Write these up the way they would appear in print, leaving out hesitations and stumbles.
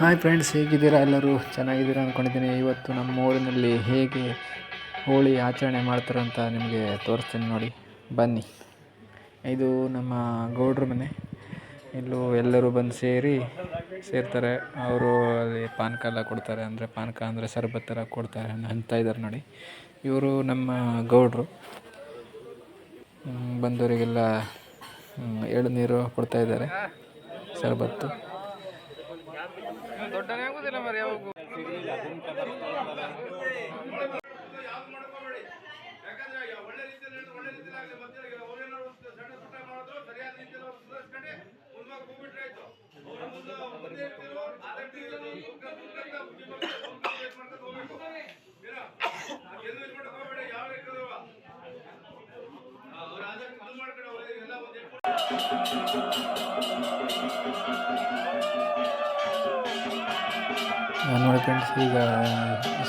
Hi friends, ಹೇಗಿದ್ದೀರಾ? ಎಲ್ಲರೂ ಚೆನ್ನಾಗಿದ್ದೀರಾ ಅಂದ್ಕೊಂಡಿದ್ದೀನಿ. ಇವತ್ತು ನಮ್ಮ ಊರಿನಲ್ಲಿ ಹೇಗೆ ಹೋಳಿ ಆಚರಣೆ ಮಾಡ್ತಾರೆ ಅಂತ ನಿಮಗೆ ತೋರಿಸ್ತೀನಿ ನೋಡಿ, ಬನ್ನಿ. ಇದು ನಮ್ಮ ಗೌಡ್ರ ಮನೆ. ಇಲ್ಲೂ ಎಲ್ಲರೂ ಬಂದು ಸೇರ್ತಾರೆ. ಅವರು ಅಲ್ಲಿ ಪಾನಕ ಎಲ್ಲ ಕೊಡ್ತಾರೆ, ಅಂದರೆ ಪಾನಕ ಅಂದರೆ ಶರಬತ್ ಥರ ಕೊಡ್ತಾರೆ ಅಂತ ಇದ್ದಾರೆ ನೋಡಿ. ಇವರು ನಮ್ಮ ಗೌಡ್ರು. ಬಂದವರಿಗೆಲ್ಲ ಎಳನೀರು ಕೊಡ್ತಾಯಿದ್ದಾರೆ, ಶರಬತ್ತು. ನೋಡಿ ಫ್ರೆಂಡ್ಸ್, ಈಗ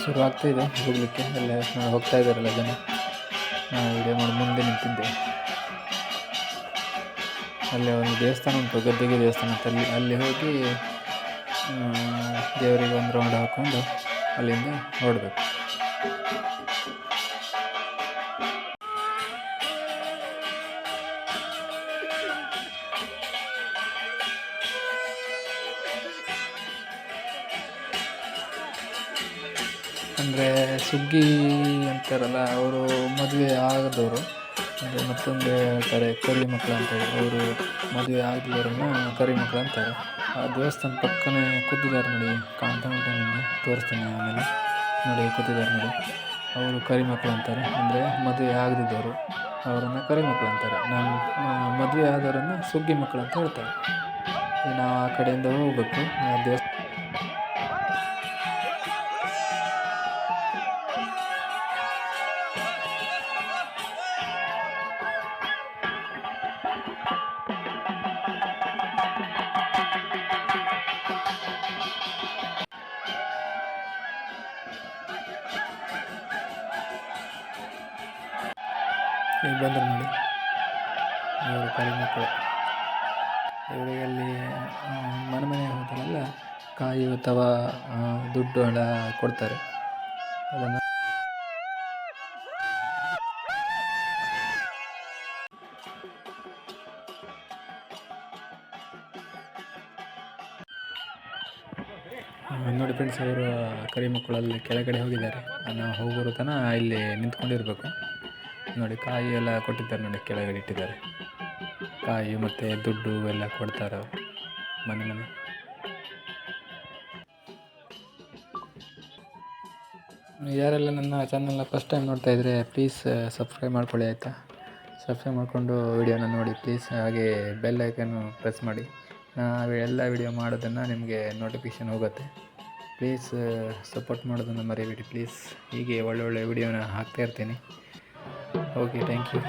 ಶುರು ಆಗ್ತಾಯಿದೆ ಹೋಗಲಿಕ್ಕೆ. ಎಲ್ಲ ಹೋಗ್ತಾ ಇದ್ದಾರಲ್ಲ ಜನ. ನಾವು ವಿಡಿಯೋ ಮಾಡಿ ಮುಂದೆ ನಿಂತಿದ್ದೆ. ಅಲ್ಲೇ ಒಂದು ದೇವಸ್ಥಾನ ಉಂಟು, ಗದ್ದಿಗೆ ದೇವಸ್ಥಾನ ಅಂತ. ಅಲ್ಲಿ ಹೋಗಿ ದೇವರಿಗೆ ಒಂದು ರೌಂಡ್ ಹಾಕ್ಕೊಂಡು ಅಲ್ಲಿಂದ ಹೊರಡಬೇಕು. ಅಂದರೆ ಸುಗ್ಗಿ ಅಂತಾರಲ್ಲ, ಅವರು ಮದುವೆ ಆಗದವರು, ಅಂದರೆ ಮತ್ತೊಂದು ಹೇಳ್ತಾರೆ ಕರಿ ಮಕ್ಕಳು ಅಂತೇಳಿ. ಅವರು ಮದುವೆ ಆಗದವ್ರನ್ನ ಕರಿ ಮಕ್ಕಳು ಅಂತಾರೆ. ಆ ದೇವಸ್ಥಾನ ಪಕ್ಕನೇ ಕೂತಿದ್ದಾರೆ ನೋಡಿ, ಕಾಣ್ತಾ ಉಂಟು ನಿಮಗೆ, ತೋರಿಸ್ತೀನಿ ಆಮೇಲೆ. ನೋಡಿ ಕೂತಿದ್ದಾರೆ ನೋಡಿ, ಅವರು ಕರಿ ಮಕ್ಕಳು ಅಂತಾರೆ. ಅಂದರೆ ಮದುವೆ ಆಗದಿದ್ದವರು ಅವರನ್ನು ಕರಿ ಮಕ್ಕಳು ಅಂತಾರೆ. ನಮ್ಮ ಮದುವೆ ಆದವರನ್ನು ಸುಗ್ಗಿ ಮಕ್ಕಳು ಅಂತ ಹೇಳ್ತಾರೆ. ನಾವು ಆ ಕಡೆಯಿಂದ ಹೋಗ್ಬೇಕು ಆ ದೇವಸ್ಥಾನ. ಈಗ ಬಂದರು ನೋಡಿ, ಇವರು ಕರಿ ಮಕ್ಕಳು. ಇವರಿಗೆ ಅಲ್ಲಿ ಮನೆ ಹೋದಲ್ಲ, ಕಾಯಿ ಅಥವಾ ದುಡ್ಡು ಹಣ ಕೊಡ್ತಾರೆ. ಅದನ್ನು ನೋಡಿ ಫ್ರೆಂಡ್ಸ್, ಅವರು ಕರಿ ಮಕ್ಕಳಲ್ಲಿ ಕೆಳಗಡೆ ಹೋಗಿದ್ದಾರೆ. ನಾವು ಹೋಗೋರು ತನಕ ಇಲ್ಲಿ ನಿಂತ್ಕೊಂಡಿರ್ಬೇಕು ನೋಡಿ. ಕಾಯಿ ಎಲ್ಲ ಕೊಟ್ಟಿದ್ದಾರೆ ನೋಡಿ, ಕೆಳಗಡೆ ಇಟ್ಟಿದ್ದಾರೆ. ಕಾಯಿ ಮತ್ತು ದುಡ್ಡು ಎಲ್ಲ ಕೊಡ್ತಾರೆ ಅವರು ಮನೆ. ಯಾರೆಲ್ಲ ನನ್ನ ಚಾನಲ್ನ ಫಸ್ಟ್ ಟೈಮ್ ನೋಡ್ತಾ ಇದ್ದರೆ ಪ್ಲೀಸ್ ಸಬ್ಸ್ಕ್ರೈಬ್ ಮಾಡ್ಕೊಳ್ಳಿ, ಆಯಿತಾ? ಸಬ್ಸ್ಕ್ರೈಬ್ ಮಾಡಿಕೊಂಡು ವಿಡಿಯೋನ ನೋಡಿ ಪ್ಲೀಸ್. ಹಾಗೆ ಬೆಲ್ ಐಕನ್ನು ಪ್ರೆಸ್ ಮಾಡಿ. ಎಲ್ಲ ವಿಡಿಯೋ ಮಾಡೋದನ್ನು ನಿಮಗೆ ನೋಟಿಫಿಕೇಷನ್ ಹೋಗುತ್ತೆ. ಪ್ಲೀಸ್ ಸಪೋರ್ಟ್ ಮಾಡೋದನ್ನು ಮರಿಬೇಡಿ ಪ್ಲೀಸ್. ಹೀಗೆ ಒಳ್ಳೊಳ್ಳೆ ವಿಡಿಯೋನ ಹಾಕ್ತಾಯಿರ್ತೀನಿ. Okay, thank you.